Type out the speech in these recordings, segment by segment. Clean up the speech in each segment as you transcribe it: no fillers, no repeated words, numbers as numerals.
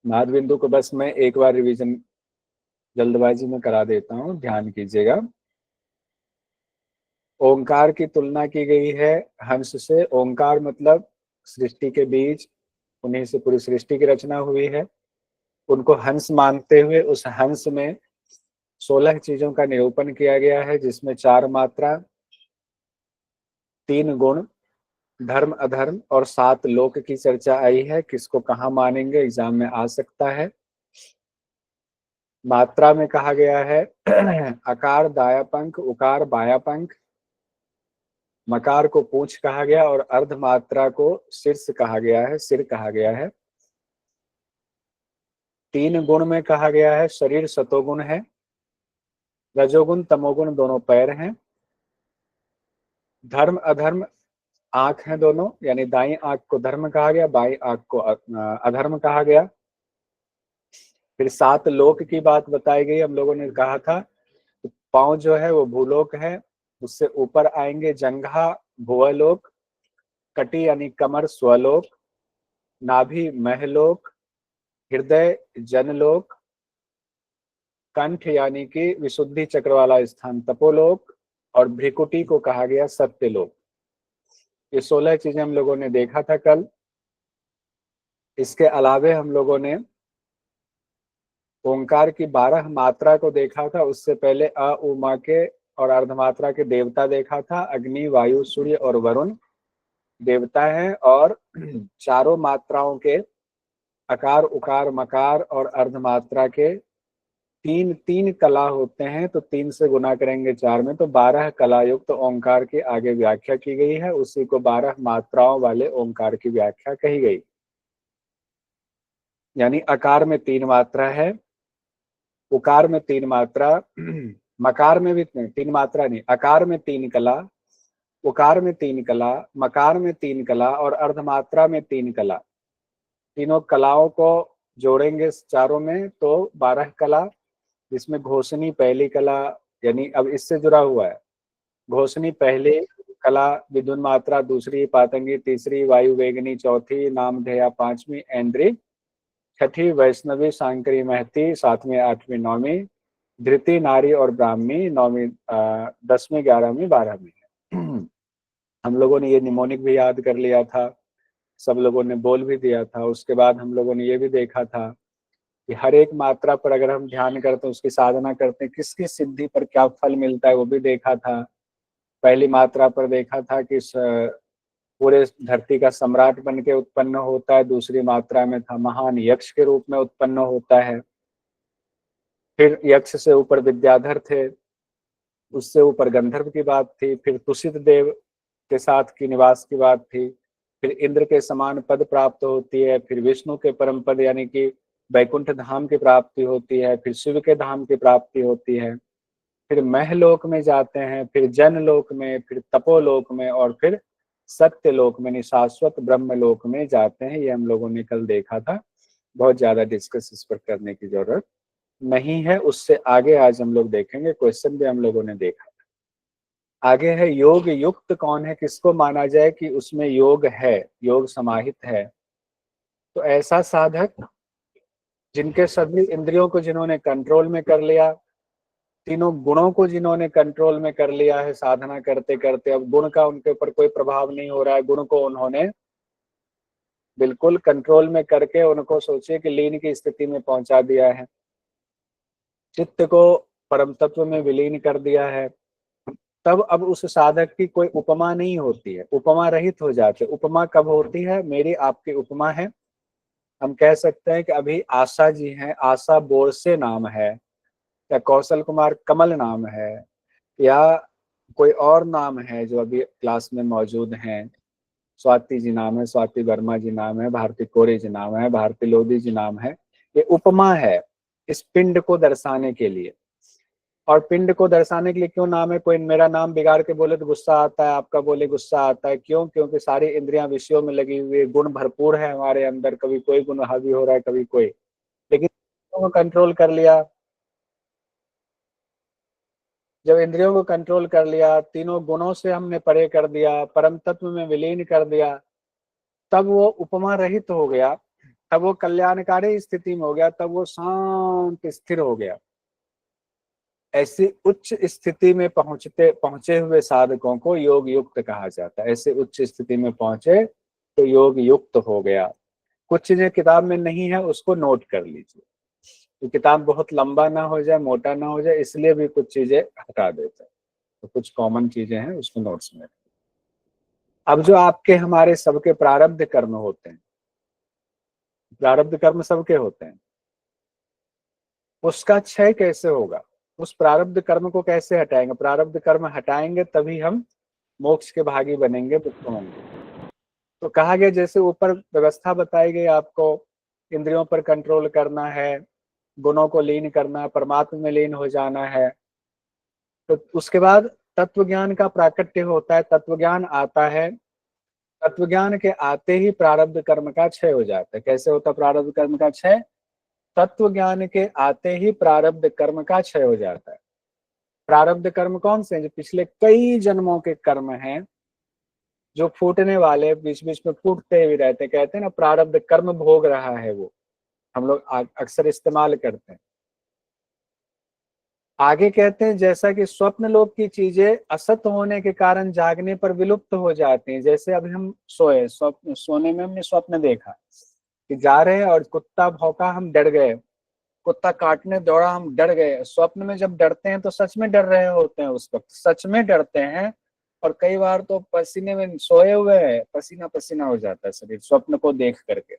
नाद बिंदु को बस मैं एक बार रिवीजन जल्दबाजी में करा देता हूँ, ध्यान कीजिएगा। ओंकार की तुलना की गई है हंस से। ओंकार मतलब सृष्टि के बीज, उन्हीं से पूरी सृष्टि की रचना हुई है। उनको हंस मानते हुए उस हंस में 16 चीजों का निरूपण किया गया है, जिसमें 4 मात्रा, 3 गुण, धर्म अधर्म और 7 लोक की चर्चा आई है। किसको कहाँ मानेंगे, एग्जाम में आ सकता है। मात्रा में कहा गया है अकार दाया पंख, उकार बाया पंख, मकार को पूंछ कहा गया और अर्ध मात्रा को शीर्ष कहा गया है, सिर कहा गया है। 3 गुण में कहा गया है शरीर सतोगुण है, रजोगुण तमोगुण दोनों पैर हैं। धर्म अधर्म आंख है दोनों, यानी दाई आंख को धर्म कहा गया, बाई आंख को अधर्म कहा गया। फिर 7 लोक की बात बताई गई। हम लोगों ने कहा था पांव जो है वो भूलोक है, उससे ऊपर आएंगे जंघा भुवलोक, कटी यानी कमर स्वलोक, नाभि महलोक, हृदय जनलोक, कंठ यानी कि विशुद्धि चक्र वाला स्थान तपोलोक, और भ्रिकुटी को कहा गया सत्यलोक। ये 16 चीजें हम लोगों ने देखा था कल। इसके अलावे हम लोगों ने ओंकार की 12 मात्रा को देखा था। उससे पहले अ उमा के और अर्धमात्रा के देवता देखा था। अग्नि वायु सूर्य और वरुण देवता हैं, और चारों मात्राओं के अकार उकार मकार और अर्धमात्रा के 3 कला होते हैं, तो 3 से गुना करेंगे 4 में, तो 12 कला युक्त ओंकार की आगे व्याख्या की गई है। उसी को 12 मात्राओं वाले ओंकार की व्याख्या कही गई। यानी अकार में 3 मात्रा है, उकार में 3 मात्रा, मकार में भी 3 मात्रा नहीं, अकार में 3 कला, उकार में 3 कला, मकार में 3 कला और अर्धमात्रा में 3 कला। तीनों कलाओं को जोड़ेंगे चारों में तो 12 कला, जिसमें घोषणी पहली कला, यानी अब इससे जुड़ा हुआ है। घोषणी पहली कला, विद्युन मात्रा दूसरी, पातंगी तीसरी, वायु वेगनी चौथी, नामधेया 5वीं, ऐन्द्री 6ठी, वैष्णवी सांकरी महती 7वीं 8वीं 9वीं, धृति नारी और ब्राह्मी 9वीं 10वीं 11वीं 12वीं। हम लोगों ने ये निमोनिक भी याद कर लिया था, सब लोगों ने बोल भी दिया था। उसके बाद हम लोगों ने ये भी देखा था कि हर एक मात्रा पर अगर हम ध्यान करते हैं, उसकी साधना करते हैं, किसकी सिद्धि पर क्या फल मिलता है वो भी देखा था। पहली मात्रा पर देखा था कि पूरे धरती का सम्राट बन के उत्पन्न होता है। दूसरी मात्रा में था महान यक्ष के रूप में उत्पन्न होता है। फिर यक्ष से ऊपर विद्याधर थे, उससे ऊपर गंधर्व की बात थी, फिर तुषित देव के साथ की निवास की बात थी, फिर इंद्र के समान पद प्राप्त होती है, फिर विष्णु के परम पद यानी कि वैकुंठ धाम की प्राप्ति होती है, फिर शिव के धाम की प्राप्ति होती है, फिर महलोक में जाते हैं, फिर जनलोक में, फिर तपोलोक में, और फिर सत्यलोक में, शाश्वत ब्रह्मलोक में जाते हैं। ये हम लोगों ने कल देखा था। बहुत ज्यादा डिस्कस इस पर करने की जरूरत नहीं है। उससे आगे आज हम लोग देखेंगे, क्वेश्चन भी हम लोगों ने देखा। आगे है योग युक्त कौन है, किसको माना जाए कि उसमें योग है, योग समाहित है। तो ऐसा साधक जिनके सभी इंद्रियों को जिन्होंने कंट्रोल में कर लिया, तीनों गुणों को जिन्होंने कंट्रोल में कर लिया है साधना करते करते, अब गुण का उनके ऊपर कोई प्रभाव नहीं हो रहा है, गुण को उन्होंने बिल्कुल कंट्रोल में करके उनको सोचिए कि लीन की स्थिति में पहुंचा दिया है, चित्त को परम तत्व में विलीन कर दिया है। तब अब उस साधक की कोई उपमा नहीं होती है, उपमा रहित हो जाते। उपमा कब होती है, मेरी आपकी उपमा है। हम कह सकते हैं कि अभी आशा जी हैं, आशा बोरसे नाम है, या कौशल कुमार कमल नाम है, या कोई और नाम है जो अभी क्लास में मौजूद हैं। स्वाति जी नाम है, स्वाति वर्मा जी नाम है, भारती कोरे जी नाम है, भारती लोधी जी नाम है। ये उपमा है इस पिंड को दर्शाने के लिए। और पिंड को दर्शाने के लिए क्यों नाम है, कोई मेरा नाम बिगाड़ के बोले तो गुस्सा आता है, आपका बोले गुस्सा आता है, क्यों? क्योंकि सारी इंद्रियां विषयों में लगी हुई है, गुण भरपूर है हमारे अंदर, कभी कोई गुण हावी हो रहा है, कभी कोई। लेकिन को कंट्रोल कर लिया, जब इंद्रियों को कंट्रोल कर लिया, तीनों गुणों से हमने परे कर दिया, परम तत्व में विलीन कर दिया, तब वो उपमा रहित हो गया। तब वो कल्याणकारी स्थिति में हो गया, तब वो शांत स्थिर हो गया। ऐसी उच्च स्थिति में पहुंचे हुए साधकों को योग युक्त कहा जाता है। ऐसे उच्च स्थिति में पहुंचे तो योग युक्त हो गया। कुछ चीजें किताब में नहीं है, उसको नोट कर लीजिए, तो किताब बहुत लंबा ना हो जाए, मोटा ना हो जाए, इसलिए भी कुछ चीजें हटा देते हैं। तो कुछ कॉमन चीजें हैं उसको नोट्स में। अब जो आपके हमारे सबके प्रारब्ध कर्म होते हैं, प्रारब्ध कर्म सबके होते हैं, उसका क्षय कैसे होगा? उस प्रारब्ध कर्म को कैसे हटाएंगे? प्रारब्ध कर्म हटाएंगे तभी हम मोक्ष के भागी बनेंगे, मुक्त होंगे। तो कहा गया जैसे ऊपर व्यवस्था बताई गई आपको, इंद्रियों पर कंट्रोल करना है, गुणों को लीन करना है, परमात्मा में लीन हो जाना है। तो उसके बाद तत्व ज्ञान का प्राकट्य होता है, तत्व ज्ञान आता है। तत्व ज्ञान के आते ही प्रारब्ध कर्म का क्षय हो जाता है। कैसे होता है प्रारब्ध कर्म का क्षय? तत्व ज्ञान के आते ही प्रारब्ध कर्म का क्षय हो जाता है। प्रारब्ध कर्म कौन से हैं? जो पिछले कई जन्मों के कर्म हैं, जो फूटने वाले, बीच बीच में फूटते हुए रहते हैं। कहते हैं ना प्रारब्ध कर्म भोग रहा है, वो हम लोग अक्सर इस्तेमाल करते हैं। आगे कहते हैं जैसा कि स्वप्न लोक की चीजें असत होने के कारण जागने पर विलुप्त हो जाती हैं। जैसे अभी हम सोए, स्वप्न सोने में हमने स्वप्न देखा कि जा रहे हैं और कुत्ता भौंका, हम डर गए, कुत्ता काटने दौड़ा, हम डर गए। स्वप्न में जब डरते हैं तो सच में डर रहे होते हैं, उस वक्त सच में डरते हैं। और कई बार तो पसीने में सोए हुए हैं, पसीना पसीना हो जाता है शरीर स्वप्न को देख करके,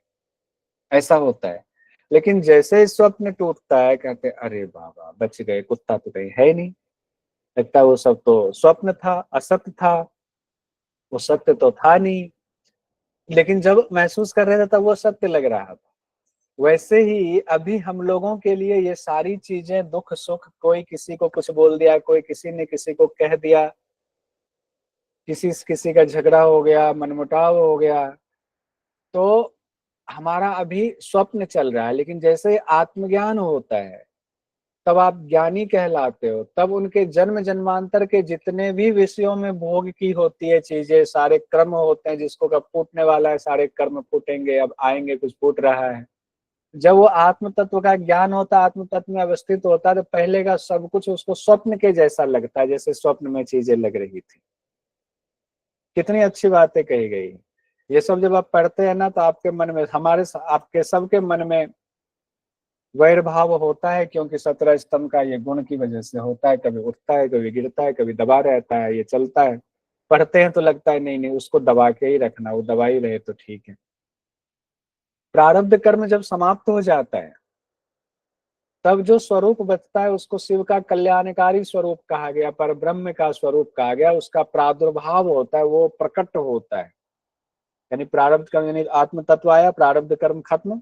ऐसा होता है। लेकिन जैसे ही स्वप्न टूटता है कहते अरे बाबा बच गए, कुत्ता तो कहीं है ही नहीं, लगता है वो सब तो स्वप्न था, असत्य था, वो सत्य तो था नहीं। लेकिन जब महसूस कर रहे थे तब वो सत्य लग रहा था। वैसे ही अभी हम लोगों के लिए ये सारी चीजें, दुख सुख, कोई किसी को कुछ बोल दिया, कोई किसी ने किसी को कह दिया, किसी से किसी का झगड़ा हो गया, मनमुटाव हो गया, तो हमारा अभी स्वप्न चल रहा है। लेकिन जैसे आत्मज्ञान होता है तब आप ज्ञानी कहलाते हो। तब उनके जन्म जन्मांतर के जितने भी विषयों में भोग की होती है चीजें, सारे कर्म होते हैं, जिसको कब फूटने वाला है, सारे कर्म फूटेंगे, अब आएंगे, कुछ फूट रहा है। जब वो आत्म तत्व का ज्ञान होता है, आत्म तत्व में अवस्थित होता है, तो पहले का सब कुछ उसको स्वप्न के जैसा लगता है, जैसे स्वप्न में चीजें लग रही थी। कितनी अच्छी बातें कही गई। ये सब जब आप पढ़ते हैं ना तो आपके मन में, हमारे आपके सबके मन में वैर भाव होता है, क्योंकि 17 स्तंभ का ये गुण की वजह से होता है। कभी उठता है, कभी गिरता है, कभी दबा रहता है, ये चलता है। पढ़ते हैं तो लगता है नहीं नहीं उसको दबा के ही रखना, वो दबा ही रहे तो ठीक है। प्रारब्ध कर्म जब समाप्त हो जाता है तब जो स्वरूप बचता है उसको शिव का कल्याणकारी स्वरूप कहा गया, पर ब्रह्म का स्वरूप कहा गया। उसका प्रादुर्भाव होता है, वो प्रकट होता है। यानी प्रारब्ध कर्म, यानी आत्म तत्व आया, प्रारब्ध कर्म खत्म,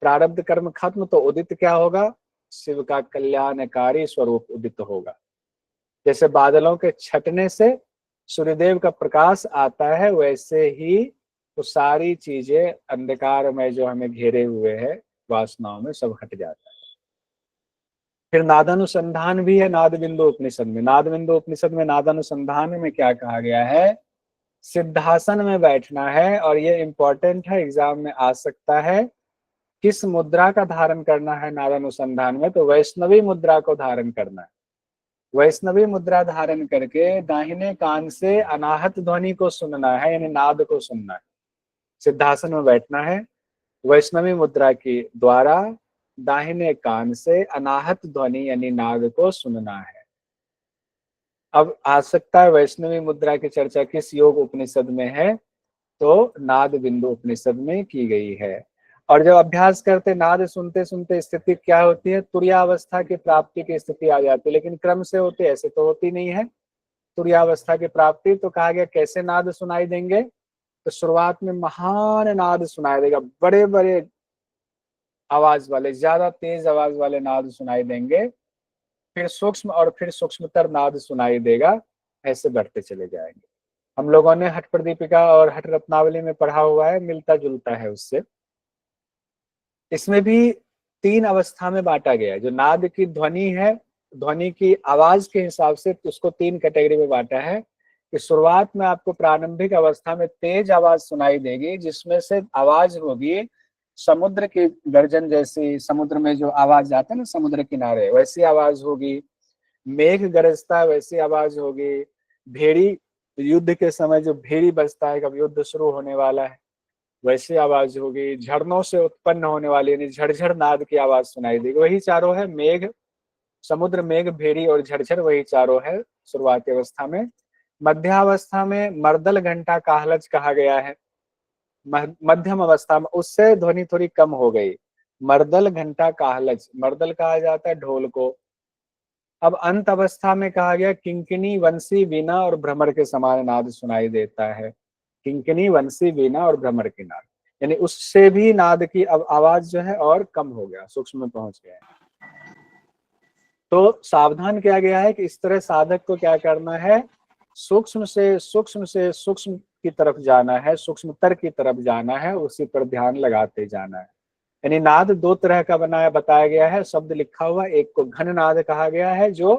प्रारब्ध कर्म खत्म तो उदित क्या होगा? शिव का कल्याणकारी स्वरूप उदित होगा। जैसे बादलों के छटने से सूर्यदेव का प्रकाश आता है, वैसे ही वो सारी चीजें अंधकार में जो हमें घेरे हुए है वासनाओं में, सब हट जाता है। फिर नादानुसंधान भी है नाद बिंदु उपनिषद में। नाद बिंदु उपनिषद में नादानुसंधान में क्या कहा गया है? सिद्धासन में बैठना है, और ये इंपॉर्टेंट है, एग्जाम में आ सकता है। किस मुद्रा का धारण करना है नादानुसंधान में? तो वैष्णवी मुद्रा को धारण करना है। वैष्णवी मुद्रा धारण करके दाहिने कान से अनाहत ध्वनि को सुनना है, यानी नाद को सुनना है। सिद्धासन में बैठना है, वैष्णवी मुद्रा के द्वारा दाहिने कान से अनाहत ध्वनि यानी नाद को सुनना है। अब आ सकता है वैष्णवी मुद्रा की चर्चा किस योग उपनिषद में है? तो नाद बिंदु उपनिषद में की गई है। और जब अभ्यास करते नाद सुनते सुनते स्थिति क्या होती है? तुर्यावस्था की प्राप्ति की स्थिति आ जाती है। लेकिन क्रम से होती है, ऐसे तो होती नहीं है। तुर्यावस्था की प्राप्ति तो कहा गया कैसे नाद सुनाई देंगे? तो शुरुआत में महान नाद सुनाई देगा, बड़े बड़े आवाज वाले, ज्यादा तेज आवाज वाले नाद सुनाई देंगे, फिर सूक्ष्म और फिर सूक्ष्मतर नाद सुनाई देगा। ऐसे बढ़ते चले जाएंगे। हम लोगों ने हठ प्रदीपिका और हठ रत्नावली में पढ़ा हुआ है, मिलता जुलता है उससे। इसमें भी 3 अवस्था में बांटा गया है। जो नाद की ध्वनि है, ध्वनि की आवाज के हिसाब से उसको 3 कैटेगरी में बांटा है। कि शुरुआत में आपको प्रारंभिक अवस्था में तेज आवाज सुनाई देगी, जिसमें से आवाज होगी समुद्र की गर्जन जैसी, समुद्र में जो आवाज जाता है ना समुद्र किनारे, वैसी आवाज होगी। मेघ गरजता वैसी आवाज होगी। भेड़ी, युद्ध के समय जो भेड़ी बजता है, कब युद्ध शुरू होने वाला है, वैसी आवाज होगी। झरनों से उत्पन्न होने वाली यानी झरझर नाद की आवाज सुनाई देगी। वही चारों है, मेघ, समुद्र, मेघ, भेड़ी और झरझर, वही चारों है शुरुआती अवस्था में। मध्यावस्था में मर्दल घंटा काहलज कहा गया है। मध्यम अवस्था में उससे ध्वनि थोड़ी कम हो गई। मर्दल घंटा काहलज, मर्दल कहा जाता है ढोल को। अब अंत अवस्था में कहा गया किंकिनी वंशी वीणा और भ्रमर के समान नाद सुनाई देता है। किंकिनी वंशी वीणा और भ्रमर की नाद, यानी उससे भी नाद की अब आवाज जो है और कम हो गया, सूक्ष्म में पहुंच गया है। तो सावधान किया गया है कि इस तरह साधक को क्या करना है, सूक्ष्म से सूक्ष्म की तरफ जाना है, सूक्ष्मतर की तरफ जाना है, उसी पर ध्यान लगाते जाना है। यानी नाद दो तरह का बनाया बताया गया है, शब्द लिखा हुआ। एक को घन नाद कहा गया है, जो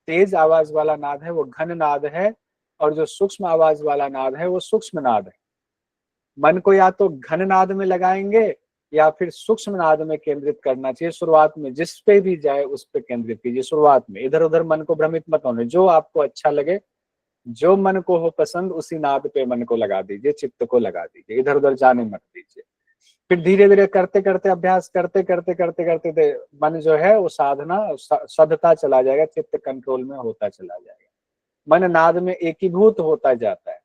तेज आवाज वाला नाद है वो घन नाद है, और जो सूक्ष्म आवाज वाला नाद है वो सूक्ष्म नाद है। मन को या तो घन नाद में लगाएंगे या फिर सूक्ष्म नाद में केंद्रित करना चाहिए। शुरुआत में जिस पे भी जाए उस पे केंद्रित कीजिए। शुरुआत में इधर उधर मन को भ्रमित मत होने, जो आपको अच्छा लगे, जो मन को हो पसंद, उसी नाद पे मन को लगा दीजिए, चित्त को लगा दीजिए, इधर उधर जाने मत दीजिए। फिर धीरे धीरे करते करते अभ्यास करते मन जो है वो साधना सधता चला जाएगा, चित्त कंट्रोल में होता चला जाएगा, मन नाद में एकीभूत होता जाता है।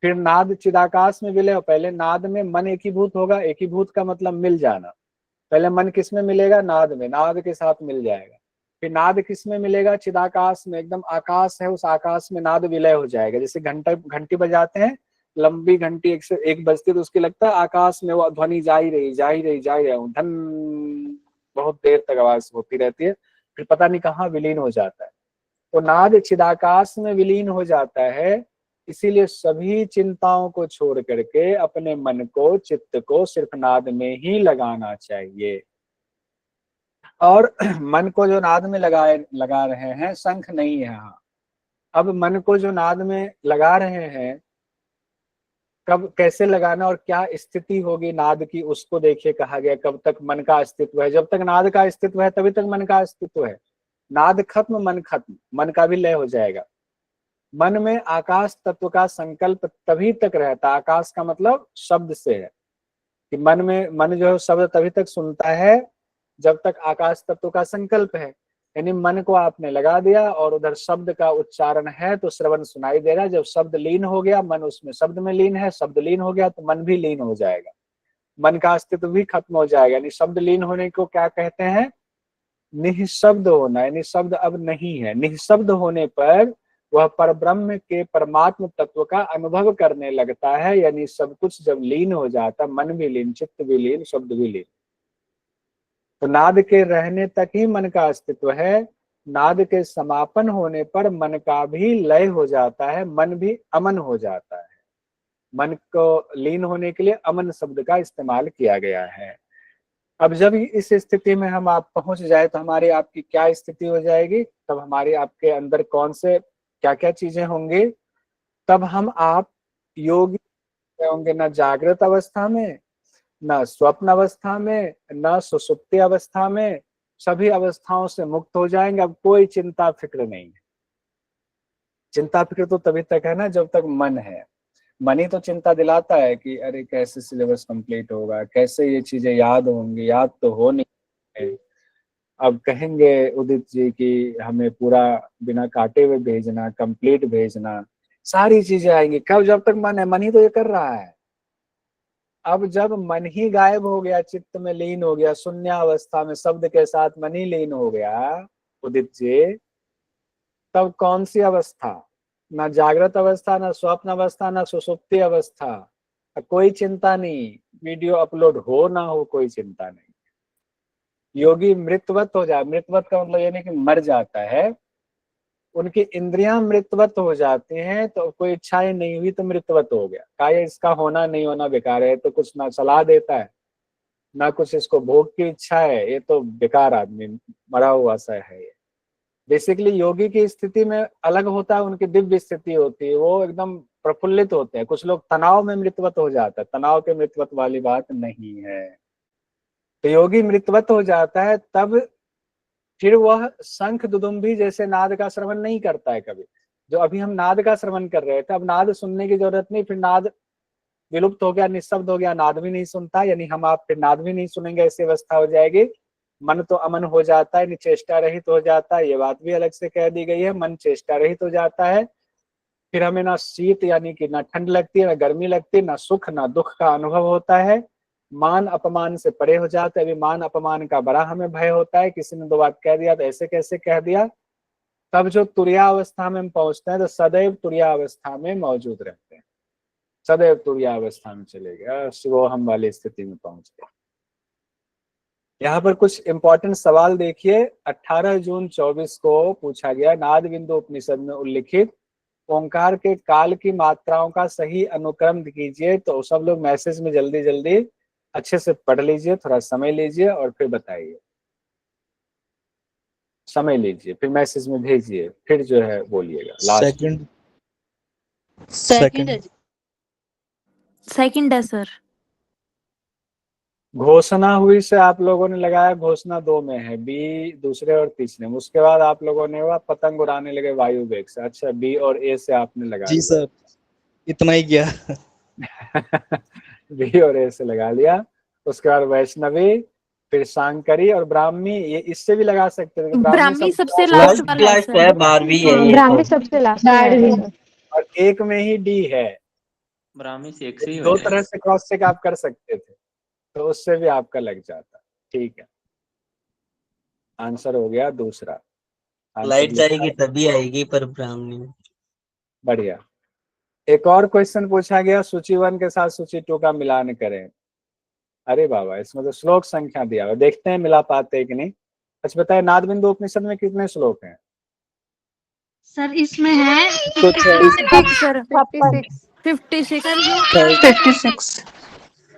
फिर नाद चिदाकाश में विलय हो। पहले नाद में मन एकीभूत होगा, एकीभूत का मतलब मिल जाना। पहले मन किस में मिलेगा, नाद में, नाद के साथ मिल जाएगा। फिर नाद किस में मिलेगा, चिदाकाश में, एकदम आकाश है उस आकाश में नाद विलय हो जाएगा। जैसे घंटा घंटी बजाते हैं, लंबी घंटी एक से एक बजती तो उसकी लगता है आकाश में वो ध्वनि जा ही रही धन, बहुत देर तक आवाज होती रहती है, फिर पता नहीं कहाँ विलीन हो जाता है। तो नाद चिदाकाश में विलीन हो जाता है। इसीलिए सभी चिंताओं को छोड़ करके अपने मन को, चित्त को सिर्फ नाद में ही लगाना चाहिए। और मन को जो नाद में लगा रहे हैं, शंख नहीं है यहाँ। अब मन को जो नाद में लगा रहे हैं, कब कैसे लगाना और क्या स्थिति होगी नाद की, उसको देखिए। कहा गया कब तक मन का अस्तित्व है, जब तक नाद का अस्तित्व है तभी तक मन का अस्तित्व है। नाद खत्म, मन खत्म, मन का भी लय हो जाएगा। मन में आकाश तत्व का संकल्प तभी तक रहता, आकाश का मतलब शब्द से है कि मन में, मन जो है शब्द तभी तक सुनता है जब तक आकाश तत्व का संकल्प है। यानी मन को आपने लगा दिया और उधर शब्द का उच्चारण है तो श्रवण सुनाई दे रहा है। जब शब्द लीन हो गया, मन उसमें शब्द में लीन है, शब्द लीन हो गया तो मन भी लीन हो जाएगा, मन का अस्तित्व भी खत्म हो जाएगा। यानी शब्द लीन होने को क्या कहते हैं, निःशब्द होना। यानी शब्द अब नहीं है। निःशब्द होने पर वह परब्रह्म के परमात्म तत्व का अनुभव करने लगता है। यानी सब कुछ जब लीन हो जाता, मन भी लीन, चित्त भी लीन, शब्द भी लीन, तो नाद के रहने तक ही मन का अस्तित्व है। नाद के समापन होने पर मन का भी लय हो जाता है, मन भी अमन हो जाता है। मन को लीन होने के लिए अमन शब्द का इस्तेमाल किया गया है। अब जब इस स्थिति में हम आप पहुंच जाए तो हमारी आपकी क्या स्थिति हो जाएगी, तब हमारी आपके अंदर कौन से क्या क्या चीजें होंगी, तब हम आप योगी होंगे, न जागृत अवस्था में, न स्वप्न अवस्था में, न सुषुप्ति अवस्था में, सभी अवस्थाओं से मुक्त हो जाएंगे। अब कोई चिंता फिक्र नहीं है। चिंता फिक्र तो तभी तक है ना जब तक मन है। मन ही तो चिंता दिलाता है कि अरे कैसे सिलेबस कंप्लीट होगा, कैसे ये चीजें याद होंगी, याद तो हो नहीं है। अब कहेंगे उदित जी कि हमें पूरा बिना काटे हुए भेजना, कंप्लीट भेजना, सारी चीजें आएंगी कब, जब तक मन है। मन ही तो ये कर रहा है। अब जब मन ही गायब हो गया, चित्त में लीन हो गया, शून्य अवस्था में शब्द के साथ मन ही लीन हो गया उदित जी, तब कौन सी अवस्था, ना जागृत अवस्था, ना स्वप्न अवस्था, ना सुषुप्ति अवस्था, कोई चिंता नहीं। वीडियो अपलोड हो ना हो कोई चिंता नहीं। योगी मृतवत हो जाए, मृतवत का मतलब ये नहीं कि मर जाता है, उनकी इंद्रियां मृतवत हो जाती हैं। तो कोई इच्छाएं नहीं हुई तो मृतवत हो गया, का ये इसका होना नहीं होना बेकार है, तो कुछ ना सलाह देता है ना कुछ इसको भोग की इच्छा है, ये तो बेकार आदमी, मरा हुआ सा है ये। बेसिकली योगी की स्थिति में अलग होता है, उनकी दिव्य स्थिति होती है, वो एकदम प्रफुल्लित होते हैं। कुछ लोग तनाव में मृतवत हो जाता है, तनाव के मृतवत वाली बात नहीं है। तो योगी मृतवत हो जाता है, तब फिर वह शंख दुदुम्भी जैसे नाद का श्रवण नहीं करता है कभी। जो अभी हम नाद का श्रवण कर रहे थे, अब नाद सुनने की जरूरत नहीं, फिर नाद विलुप्त हो गया, निःशब्द हो गया, नाद भी नहीं सुनता, यानी हम आप फिर नाद भी नहीं सुनेंगे, ऐसी अवस्था हो जाएगी। मन तो अमन हो जाता है, निचेष्टा रहित हो जाता है, ये बात भी अलग से कह दी गई है, मन चेष्टा रहित हो जाता है। फिर हमें ना शीत यानी कि ना ठंड लगती है, ना गर्मी लगती है, ना सुख ना दुख का अनुभव होता है। मान अपमान से परे हो जाते हैं। अभी मान अपमान का बड़ा हमें भय होता है, किसी ने दो बात कह दिया तो ऐसे कैसे कह दिया। तब जो तुर्यावस्था में हम पहुंचते हैं तो सदैव तुर्यावस्था में मौजूद रहते हैं, सदैव तुर्यावस्था में चले गए, शिवोहम वाली स्थिति में पहुंच गए। यहाँ पर कुछ इंपॉर्टेंट सवाल देखिए। 18 जून 24 को पूछा गया, नाद बिंदु उपनिषद में उल्लिखित ओंकार के काल की मात्राओं का सही अनुक्रम कीजिए। तो सब लोग मैसेज में जल्दी जल्दी अच्छे से पढ़ लीजिए, थोड़ा समय लीजिए और फिर बताइए। समय लीजिए, फिर मैसेज में भेजिए, फिर जो है बोलिएगा। लास्ट सेकंड है सर। घोषणा हुई से आप लोगों ने लगाया, घोषणा 2 में है, बी दूसरे और तीसरे में। उसके बाद आप लोगों ने हुआ पतंग उड़ाने लगे वायु वेग से। अच्छा, बी और ए से आपने लगा जी सर, इतना ही किया। बी और ए से लगा लिया। उसके बाद वैष्णवी, फिर शांकरी और ब्राह्मी, ये इससे भी लगा सकते थे। ब्राह्मी सबसे लास्ट वाला है सर। बारहवीं है ये ब्राह्मी तो। सबसे लास्ट है। और एक में ही डी है। ब्राह्मी से एक से ही दो है। तरह से क्रॉस चेक आप कर सकते थे, तो उससे भी आपका लग जाता। ठीक है, आंसर हो गया दूसरा। लाइट जाएगी तभी आएगी, पर ब्राह्मणी। बढ़िया। एक और क्वेश्चन पूछा गया, सूची 1 के साथ सूची 2 का मिलान करें। अरे बाबा, इसमें तो श्लोक संख्या दिया हुआ, देखते हैं मिला पाते हैं कि नहीं। अच्छा बताए, नाद बिंदु उपनिषद में कितने श्लोक हैं? सर इसमें है कुछ 56।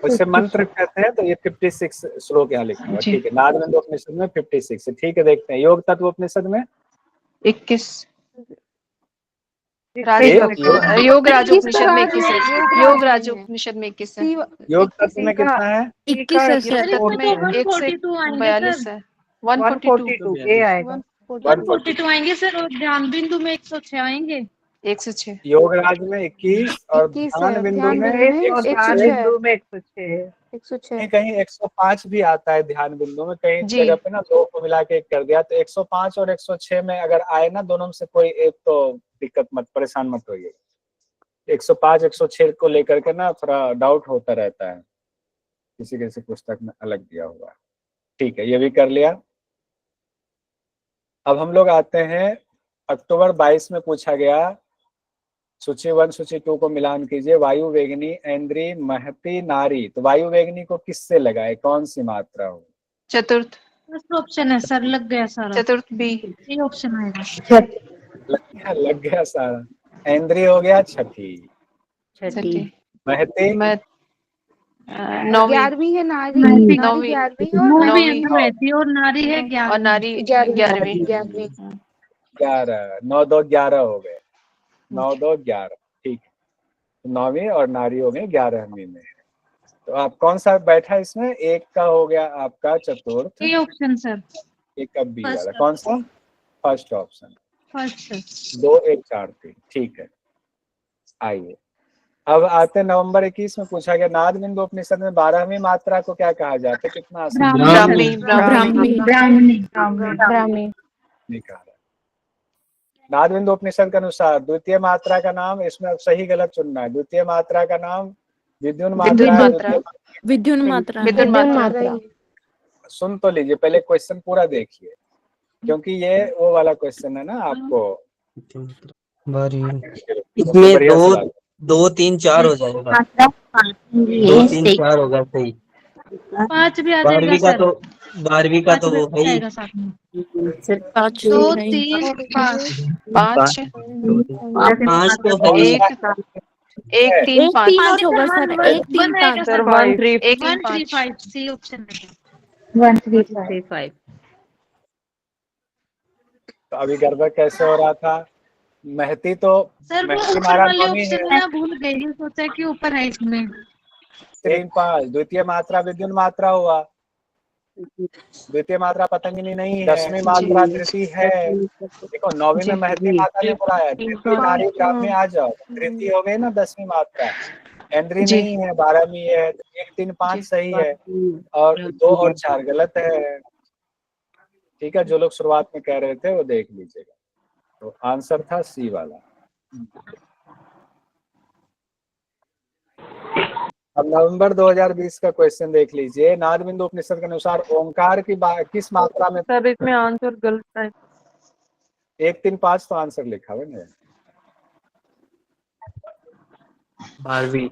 उससे मंत्र कहते हैं, तो ये 56 श्लोक यहाँ लिखा हुआ। ठीक है, नाद बिंदु उपनिषद में 56 है। ठीक है, देखते हैं योग तत्व उपनिषद में 21। योग राज उपनिषद में 21 है। योग राज उपनिषद में 21 है। योग तत्व में कितना है? 21 है सर। तत्व में 1 से 42 है। 142 ए आएगा। 142 आएंगे सर, और ध्यान बिंदु में 106 आएंगे। 106। योग राज में 21 और ध्यान बिंदु में 106। कहीं 105 भी आता है ध्यान बिंदु में, कहीं जगह पे ना 2 को मिला के 1 कर दिया। तो 105 और 106 में अगर आए ना, दोनों में से कोई एक तो दिक्कत मत, परेशान मत होइए। 105 106 को लेकर के ना थोड़ा डाउट होता रहता है, किसी किसी पुस्तक में अलग दिया हुआ है। ठीक है, ये भी कर लिया। अब हम लोग आते हैं अक्टूबर 22 में पूछा गया, सूची 1 सूची 2 को मिलान कीजिए। वायु वेगनी, ऐन्द्री, महती, नारी। तो वायु वेगनी को किससे लगाए, कौन सी मात्रा हो? चतुर्थ। फर्स्ट ऑप्शन है सर, लग गया सारा। चतुर्थ बी। ये ऑप्शन आएगा। लग गया सारा। ऐन्द्री हो गया छठी। महती 11वीं है, नारी 9वीं और नारी है 11 और नारी 11वीं। 11, 9 2 11 हो गए। 9 2 11। ठीक है, 9वीं और नारी हो गई 11वीं में। तो आप कौन सा बैठा इसमें? एक का हो गया आपका चतुर्थ। ये ऑप्शन सर। एक का बी वाला कौन सा? First option. फर्स्ट। 2 1 4 3। ठीक है, आइए अब आते हैं नवंबर 21 में पूछा गया, नाद बिंदु उपनिषद में 12वीं मात्रा को क्या कहा जाता है? कितना ब्राह्मी। नाद बिंदु उपनिषद के अनुसार द्वितीय मात्रा का नाम, इसमें अब सही गलत चुनना है। द्वितीय मात्रा का नाम विद्युन मात्रा। सुन तो लीजिए, पहले क्वेश्चन पूरा देखिए, क्योंकि ये वो वाला क्वेश्चन है ना आपको। इसमें 2 3 4 हो जाएगा। 2 3 4 होगा सही। 5 भी आ जाएगा सर। 12वीं का तो वो है। 2 3 5 5 तो है। 1 3 5 होगा सर। 1 3 5 सर 1 3 5 सी ऑप्शन है। 135। तो अभी गड़बड़ कैसे हो रहा था? महती तो सर वो महती ऊपर वाले नौवीं ऑप्शन है। ना भूल गई, सोचा कि ऊपर है इसमें। 3 5 द्वितीय मात्रा विद्युन मात्रा हुआ। द्वितीय मात्रा पतंगिनी नहीं है। दसवीं मात्रा धृति है। देखो नौवीं में महती माता ने बुलाया, धृति नारी ग्राम में आ जाओ, धृति हो गई ना 10वीं मात्रा। इंद्री नहीं है, 12वीं है। 1 3 5 सही है और 2 और 4 गलत है। ठीक है, जो लोग शुरुआत में कह रहे थे वो देख लीजिएगा। तो आंसर था सी वाला। अब नवंबर 2020 का क्वेश्चन देख लीजिए। नाद बिंदु उपनिषद के अनुसार ओंकार की किस मात्रा में? सर इसमें आंसर गलत है। 1 3 5 तो आंसर लिखा हुआ है। 12वीं।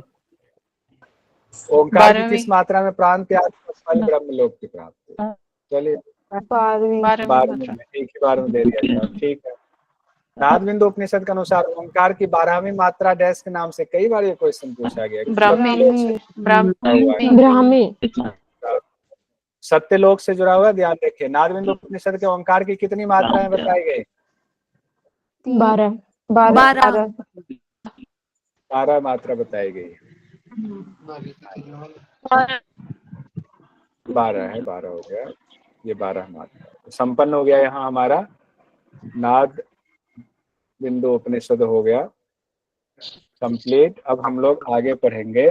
ओंकार की 12वीं। किस मात्रा में प्राण त्याग फल ब्रह्मलोक की प्राप्ति? चलिए 12वीं में, एक ही बार में दे दिया था। ठीक है। नाद बिंदु उपनिषद के अनुसार ओंकार की 12वीं मात्रा डैश के नाम से कई बार ये क्वेश्चन पूछा गया। ब्राह्मी। सत्यलोक से जुड़ा हुआ, ध्यान रखिए। नाद बिंदु उपनिषद के ओंकार की कितनी मात्राएं बताई गई? 12 मात्रा बताई गई। 12 है, 12 हो गया। ये 12 मात्रा संपन्न हो गया। यहाँ हमारा नाद बिंदु उपनिषद हो गया कंप्लीट। अब हम लोग आगे पढ़ेंगे